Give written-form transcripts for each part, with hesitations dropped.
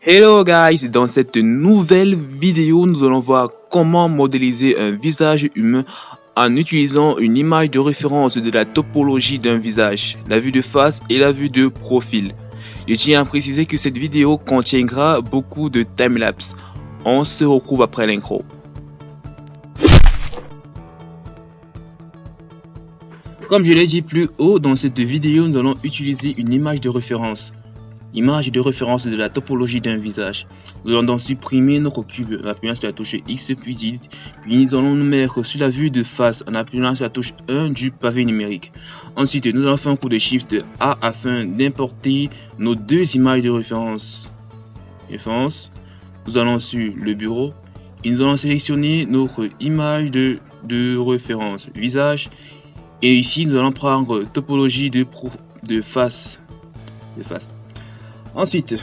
Hello guys, dans cette nouvelle vidéo, nous allons voir comment modéliser un visage humain en utilisant une image de référence de la topologie d'un visage, la vue de face et la vue de profil. Je tiens à préciser que cette vidéo contiendra beaucoup de timelapse. On se retrouve après l'intro. Comme je l'ai dit plus haut, dans cette vidéo, nous allons utiliser une image de référence. Image de référence de la topologie d'un visage. Nous allons donc supprimer notre cube en appuyant sur la touche X puis delete. Puis nous allons nous mettre sur la vue de face en appuyant sur la touche 1 du pavé numérique. Ensuite, nous allons faire un coup de Shift A afin d'importer nos deux images de référence. Nous allons sur le bureau et nous allons sélectionner notre image de référence, visage. Et ici, nous allons prendre topologie de face. Ensuite,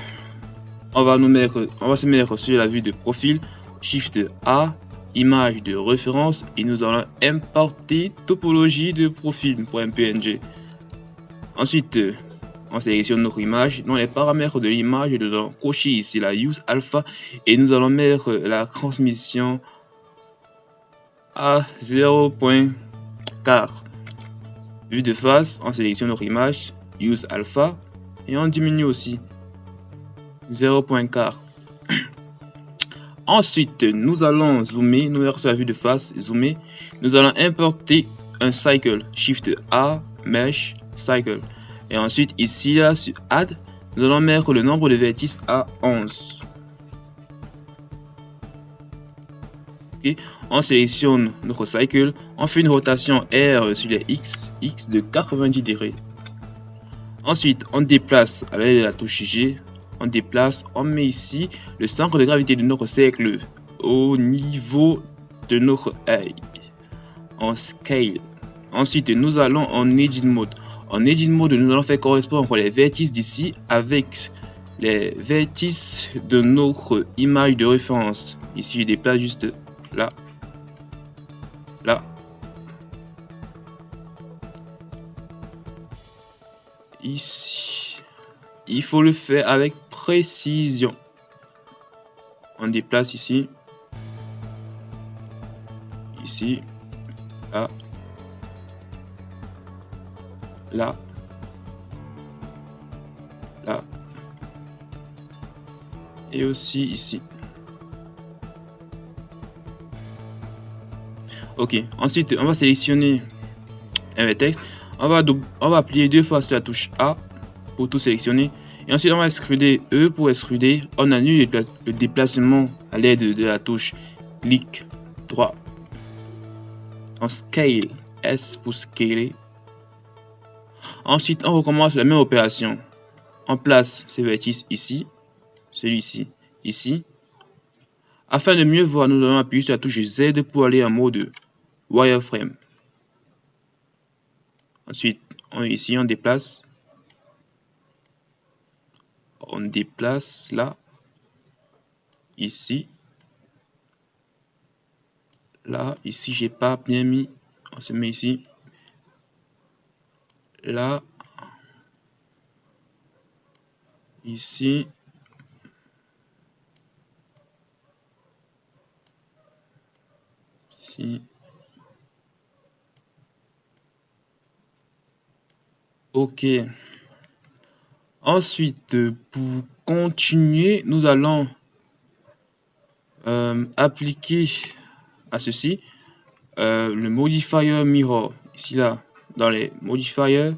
on va se mettre sur la vue de profil, Shift A, image de référence, et nous allons importer topologie de profil.png. Ensuite, on sélectionne notre image. Dans les paramètres de l'image, nous allons cocher ici la Use Alpha et nous allons mettre la transmission à 0.4. Vue de face, on sélectionne notre image, Use Alpha, et on diminue aussi 0.4. Ensuite, nous allons zoomer, nous allons sur la vue de face, zoomer. Nous allons importer un cycle, Shift A, Mesh, Cycle. Et ensuite, ici, là, sur Add, nous allons mettre le nombre de vertices à 11. Okay. On sélectionne notre cycle, on fait une rotation R sur les X de 90 degrés. Ensuite, on déplace à l'aide de la touche G, on met ici le centre de gravité de notre cercle au niveau de notre œil. On scale. Ensuite, nous allons en Edit Mode. En Edit Mode, nous allons faire correspondre les vertices d'ici avec les vertices de notre image de référence. Ici, je déplace juste là. Ici, il faut le faire avec précision. On déplace ici, là, et aussi ici. Ok, ensuite on va sélectionner un vertex. On va appuyer deux fois sur la touche A pour tout sélectionner. Et ensuite, on va extruder E pour extruder. On annule le déplacement à l'aide de la touche clic droit. On scale, S pour scaler. Ensuite, on recommence la même opération. On place ce vertice ici, celui-ci, ici. Afin de mieux voir, nous allons appuyer sur la touche Z pour aller en mode wireframe. Ensuite, ici, on déplace. On déplace là, ici, là, ici, j'ai pas bien mis. On se met ici, là, ici, ici. Ok. Ensuite, pour continuer, nous allons appliquer à ceci le modifier mirror. Ici, là, dans les modifiers,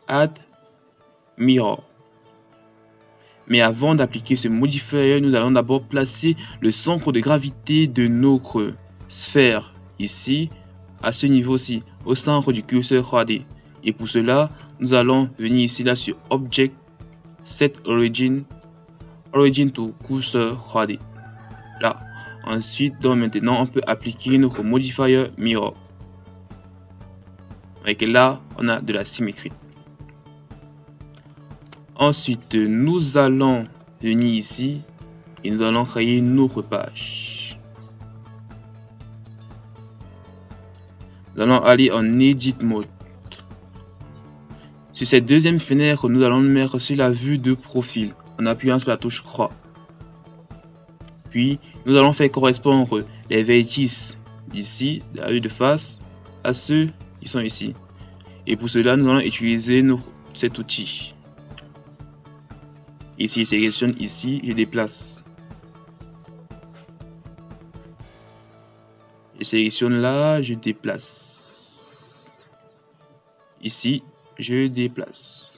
add mirror. Mais avant d'appliquer ce modifier, nous allons d'abord placer le centre de gravité de notre sphère ici, à ce niveau-ci, au centre du curseur 3D. Et pour cela, nous allons venir ici là sur Object, Set Origin to Cursor 3D. Là. Ensuite, donc maintenant, on peut appliquer notre modifier mirror. Et là, on a de la symétrie. Ensuite, nous allons venir ici et nous allons créer une autre page. Nous allons aller en Edit Mode. Sur cette deuxième fenêtre, nous allons mettre sur la vue de profil en appuyant sur la touche croix. Puis, nous allons faire correspondre les vertices d'ici, de la vue de face, à ceux qui sont ici. Et pour cela, nous allons utiliser cet outil. Ici, je sélectionne ici, je déplace. Je sélectionne là, je déplace. Ici, je déplace.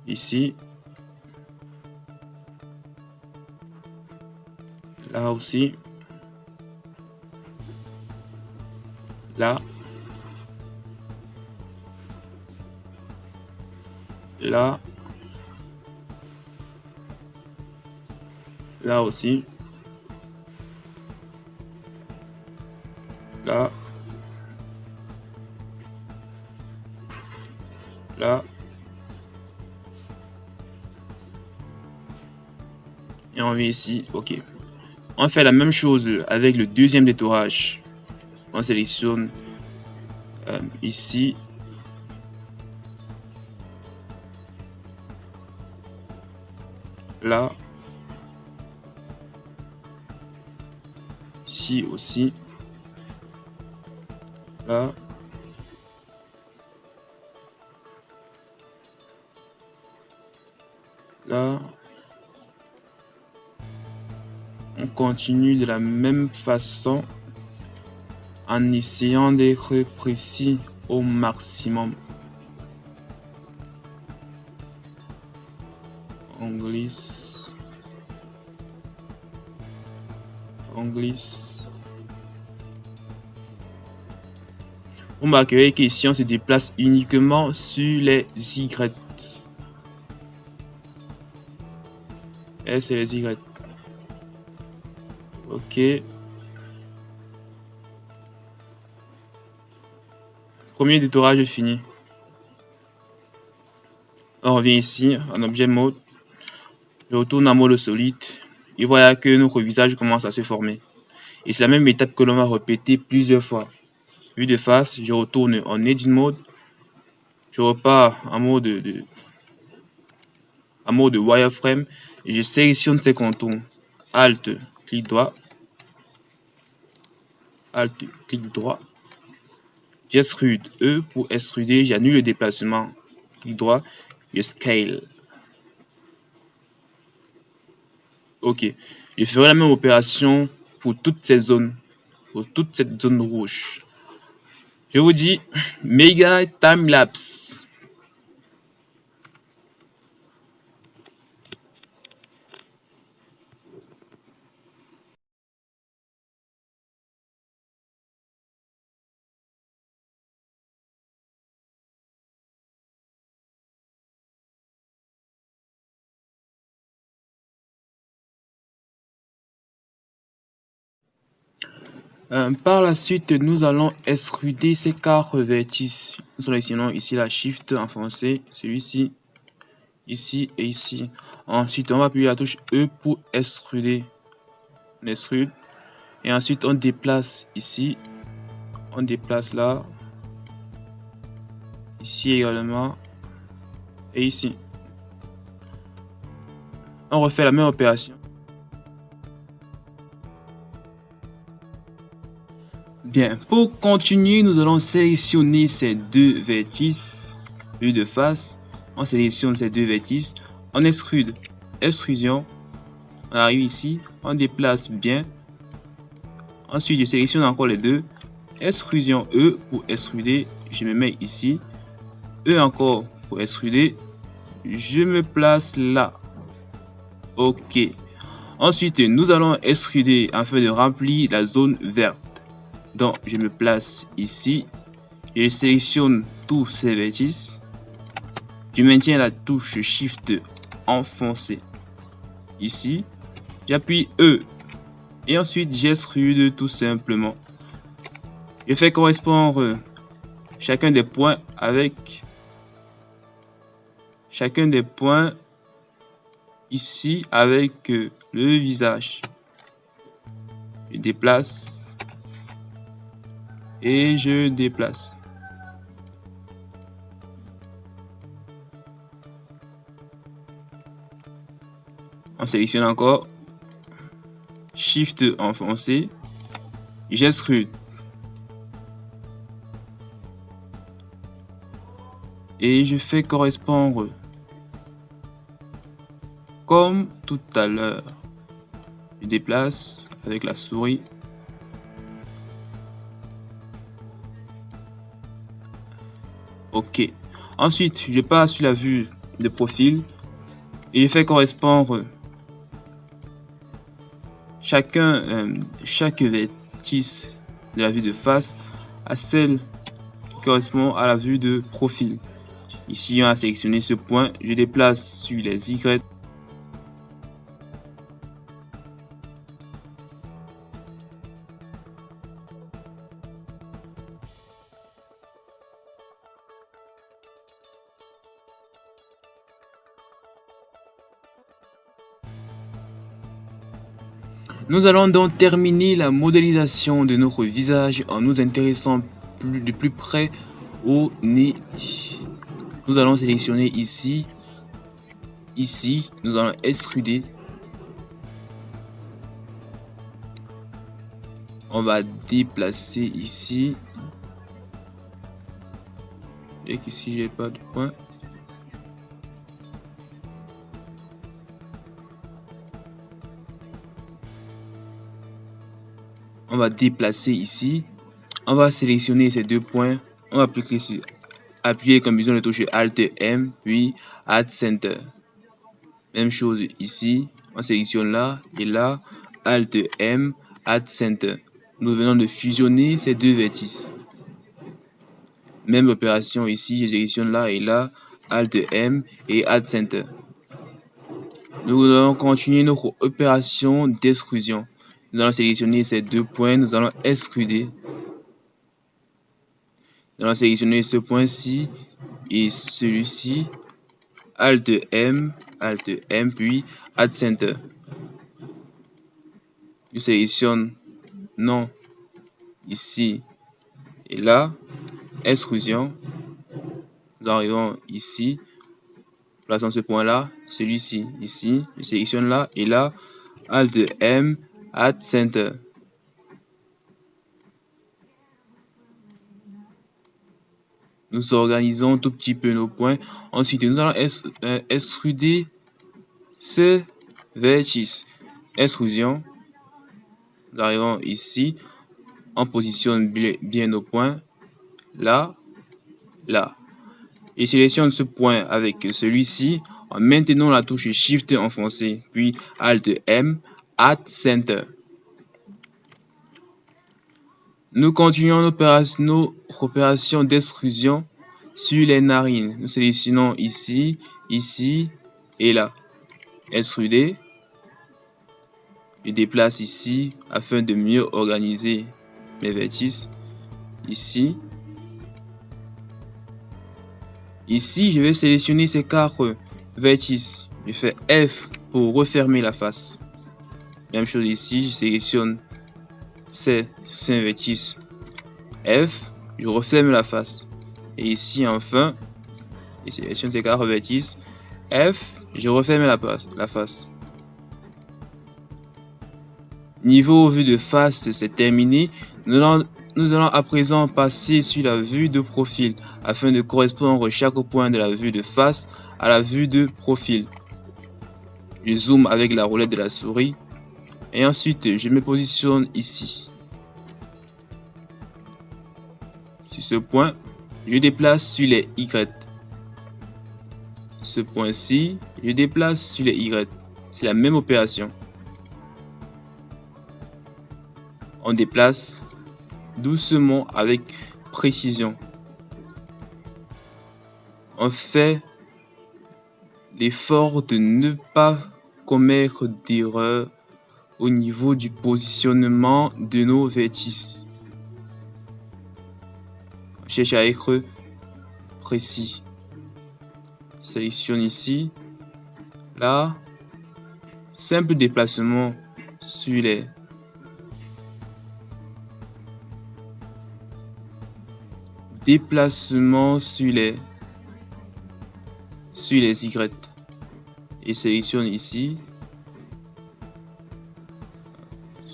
Ici. Là aussi. Là. Là. Là aussi. Là. Là. Et on vient ici. OK. On fait la même chose avec le deuxième détourage. On sélectionne ici. Là. Ici aussi. Là. Là. On continue de la même façon en essayant d'être précis au maximum. On glisse. On glisse. Vous remarquerez qu'ici on se déplace uniquement sur les Y. Et c'est les Y. OK. Premier détourage fini. On revient ici en objet mode. Je retourne en mode solide. Et voilà que notre visage commence à se former. Et c'est la même étape que l'on va répéter plusieurs fois. Vue de face, je retourne en edit mode. Je repars en mode wireframe. Et je sélectionne ces contours. Alt, clic droit. Alt, clic droit. J'extrude E pour extruder, j'annule le déplacement. Clic droit, je scale. OK. Je ferai la même opération pour toute cette zone. Pour toute cette zone rouge. Je vous dis, méga time lapse. Par la suite, nous allons extruder ces 4 vertices. Nous sélectionnons ici la Shift enfoncée, celui-ci, ici et ici. Ensuite, on va appuyer la touche E pour extruder. On extrude. Et ensuite, on déplace ici. On déplace là. Ici également. Et ici. On refait la même opération. Bien, pour continuer, nous allons sélectionner ces deux vertices, vue de face. On sélectionne ces deux vertices, on extrude, extrusion. On arrive ici, on déplace bien. Ensuite, je sélectionne encore les deux. Extrusion E pour extruder, je me mets ici. E encore pour extruder, je me place là. OK. Ensuite, nous allons extruder afin de remplir la zone verte. Donc, je me place ici. Je sélectionne tous ces vertices. Je maintiens la touche Shift enfoncée ici. J'appuie E. Et ensuite, j'extrude tout simplement. Je fais correspondre chacun des points avec chacun des points ici avec le visage. Je déplace et je déplace. On sélectionne encore. Shift enfoncé. J'extrude. Et je fais correspondre comme tout à l'heure. Je déplace avec la souris. OK. Ensuite, je passe sur la vue de profil et je fais correspondre chaque vertice de la vue de face à celle qui correspond à la vue de profil. Ici, on a sélectionné ce point. Je déplace sur les Y. Nous allons donc terminer la modélisation de notre visage en nous intéressant de plus près au nez. Nous allons sélectionner ici, nous allons extruder. On va déplacer ici. Et qu'ici j'ai pas de point. On va déplacer ici. On va sélectionner ces deux points. On va cliquer sur appuyer comme besoin de toucher Alt M, puis Add Center. Même chose ici. On sélectionne là et là. Alt M, Add Center. Nous venons de fusionner ces deux vertices. Même opération ici. Je sélectionne là et là. Alt M et Add Center. Nous allons continuer notre opération d'extrusion. Nous allons sélectionner ces deux points. Nous allons extruder. Nous allons sélectionner ce point-ci et celui-ci. Alt M, puis Add Center. Je sélectionne non ici et là. Extrusion. Nous arrivons ici. Plaçons ce point-là, celui-ci ici. Je sélectionne là et là. Alt M, Add Center. Nous organisons tout petit peu nos points. Ensuite, nous allons extruder ce vertice. Extrusion. Nous arrivons ici. On positionne bien nos points. Là, là. Et sélectionne ce point avec celui-ci en maintenant la touche Shift enfoncée, puis Alt M, Add Center. Nous continuons nos opérations d'extrusion sur les narines. Nous sélectionnons ici, ici et là. Extruder. Je déplace ici afin de mieux organiser mes vertices. Ici. Ici, je vais sélectionner ces 4 vertices. Je fais F pour refermer la face. Même chose ici, je sélectionne ces 5 vertices. F, je referme la face. Et ici, enfin, je sélectionne ces 4 vertices. F, je referme la face. Niveau vue de face, c'est terminé. Nous allons à présent passer sur la vue de profil afin de correspondre chaque point de la vue de face à la vue de profil. Je zoome avec la roulette de la souris et ensuite je me positionne ici. Sur ce point, je déplace sur les Y. Ce point-ci, je déplace sur les Y. C'est la même opération. On déplace doucement avec précision. On fait l'effort de ne pas commettre d'erreur au niveau du positionnement de nos vertices. On cherche à être précis. Sélectionne ici, là, simple déplacement sur les sur les Y et sélectionne ici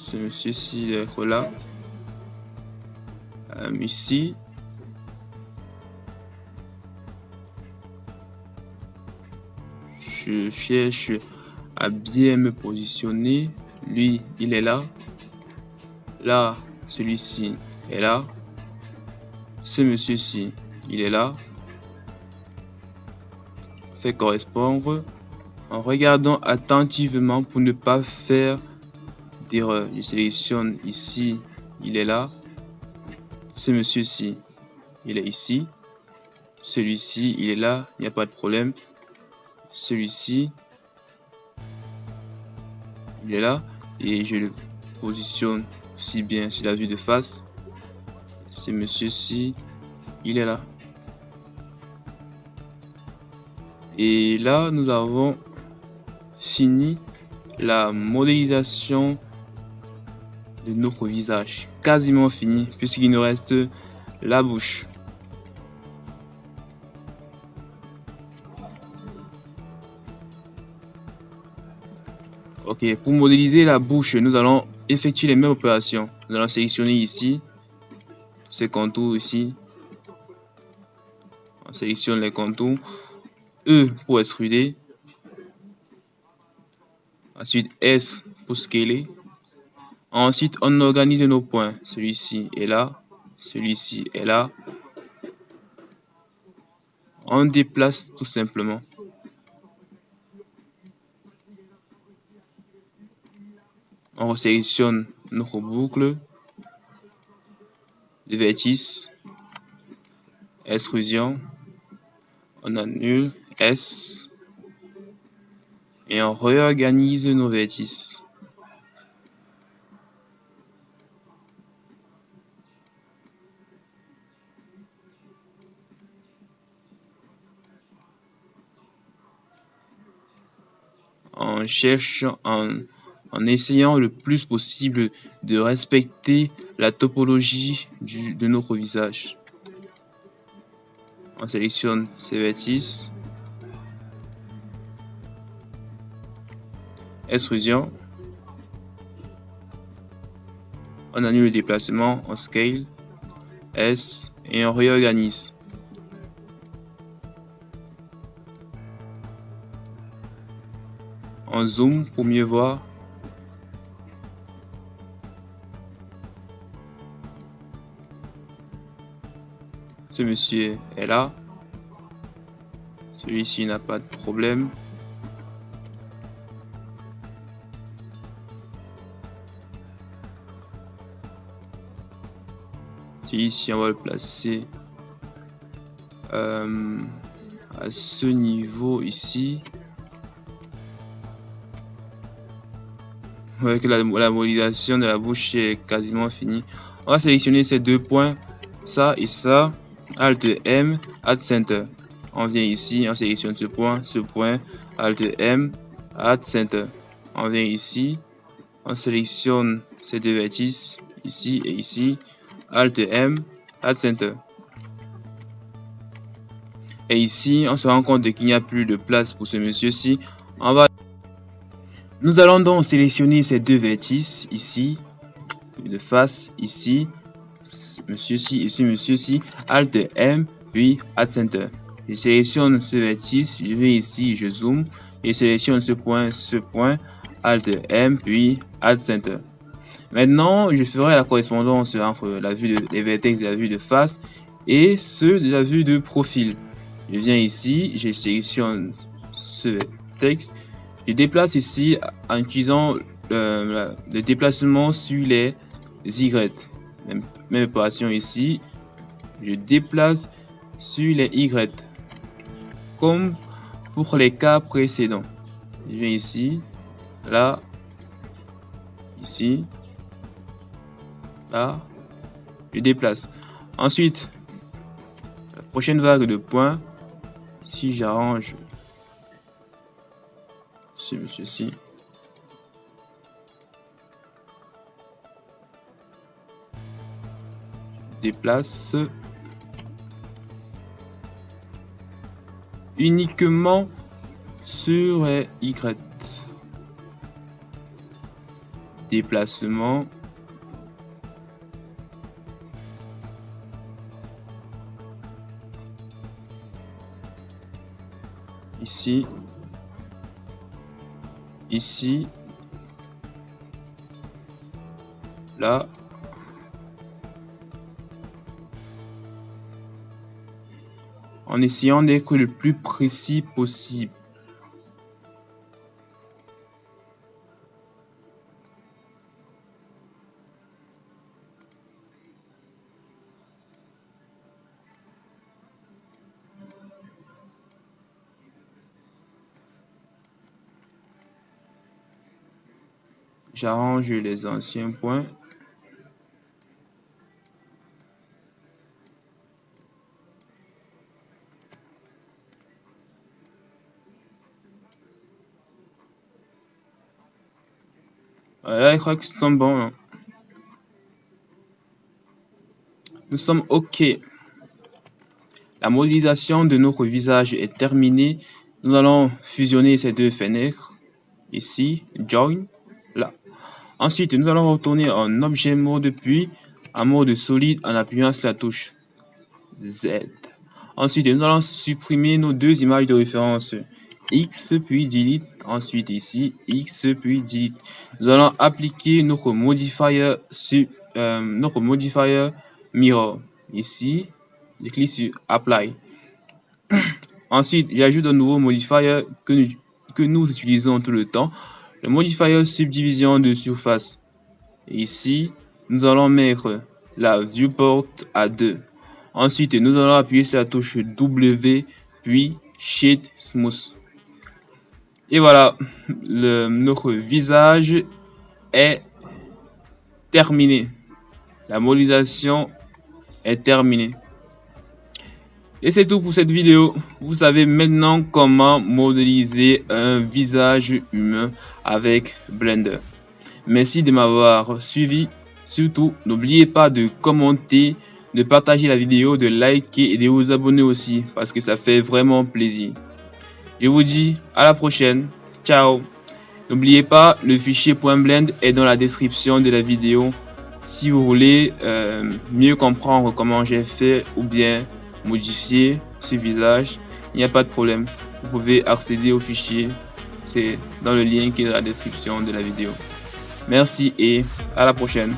ce monsieur-ci être là. Ici. Je cherche à bien me positionner. Lui, il est là. Là, celui-ci est là. Ce monsieur-ci, il est là. Fait correspondre en regardant attentivement pour ne pas faire d'erreur. Je sélectionne ici, il est là. Ce monsieur-ci, il est ici. Celui-ci, il est là, il n'y a pas de problème. Celui-ci, il est là. Et je le positionne aussi bien sur la vue de face. Ce monsieur-ci, il est là. Et là, nous avons fini la modélisation de notre visage. Quasiment fini, puisqu'il nous reste la bouche. Ok, pour modéliser la bouche, nous allons effectuer les mêmes opérations. Nous allons sélectionner ici ces contours ici. On sélectionne les contours. E pour extruder. Ensuite S pour scaler. Ensuite, on organise nos points. Celui-ci est là. Celui-ci est là. On déplace tout simplement. On sélectionne notre boucle de vertice, extrusion, on annule S et on réorganise nos vertices. On cherche en essayant le plus possible de respecter la topologie de notre visage. On sélectionne ces vertices, extrusion, on annule le déplacement, on scale, S et on réorganise. On zoom pour mieux voir. Ce monsieur est là. Celui-ci n'a pas de problème. Celui-ci, on va le placer à ce niveau ici. Avec la modélisation de la bouche est quasiment finie. On va sélectionner ces deux points, ça et ça. Alt M, Add Center. On vient ici, on sélectionne ce point, Alt M, Add Center. On vient ici, on sélectionne ces deux vertices, ici et ici, Alt M, Add Center. Et ici, on se rend compte qu'il n'y a plus de place pour ce monsieur-ci. Nous allons donc sélectionner ces deux vertices ici, de face ici, monsieur-ci et ce monsieur-ci, Alt M, puis Add Center. Je sélectionne ce vertice, je vais ici, je zoome, et sélectionne ce point, Alt M, puis Add Center. Maintenant, je ferai la correspondance entre la vue des vertex de la vue de face et ceux de la vue de profil. Je viens ici, je sélectionne ce vertex, je déplace ici en utilisant le déplacement sur les Y. Même opération ici, je déplace sur les Y. Comme pour les cas précédents. Je viens ici, là, ici, là, je déplace. Ensuite, la prochaine vague de points, si j'arrange ce monsieur-ci, déplace uniquement sur les Y. déplacement, ici, ici, là, en essayant d'être le plus précis possible. J'arrange les anciens points. Là, je crois que c'est bon. Hein. Nous sommes OK. La modélisation de notre visage est terminée. Nous allons fusionner ces deux fenêtres. Ici, Join, là. Ensuite, nous allons retourner en objet mode puis en mode solide en appuyant sur la touche Z. Ensuite, nous allons supprimer nos deux images de référence. X puis delete. Ensuite ici, X puis delete. Nous allons appliquer notre modifier mirror. Ici, je clique sur Apply. Ensuite, j'ajoute un nouveau modifier que nous utilisons tout le temps, le modifier subdivision de surface. Ici, nous allons mettre la viewport à 2. Ensuite, nous allons appuyer sur la touche W, puis Shade Smooth. Et voilà, notre visage est terminé. La modélisation est terminée. Et c'est tout pour cette vidéo. Vous savez maintenant comment modéliser un visage humain avec Blender. Merci de m'avoir suivi. Surtout, n'oubliez pas de commenter, de partager la vidéo, de liker et de vous abonner aussi parce que ça fait vraiment plaisir. Je vous dis à la prochaine. Ciao. N'oubliez pas, le fichier .blend est dans la description de la vidéo. Si vous voulez mieux comprendre comment j'ai fait ou bien modifier ce visage, il n'y a pas de problème. Vous pouvez accéder au fichier. C'est dans le lien qui est dans la description de la vidéo. Merci et à la prochaine.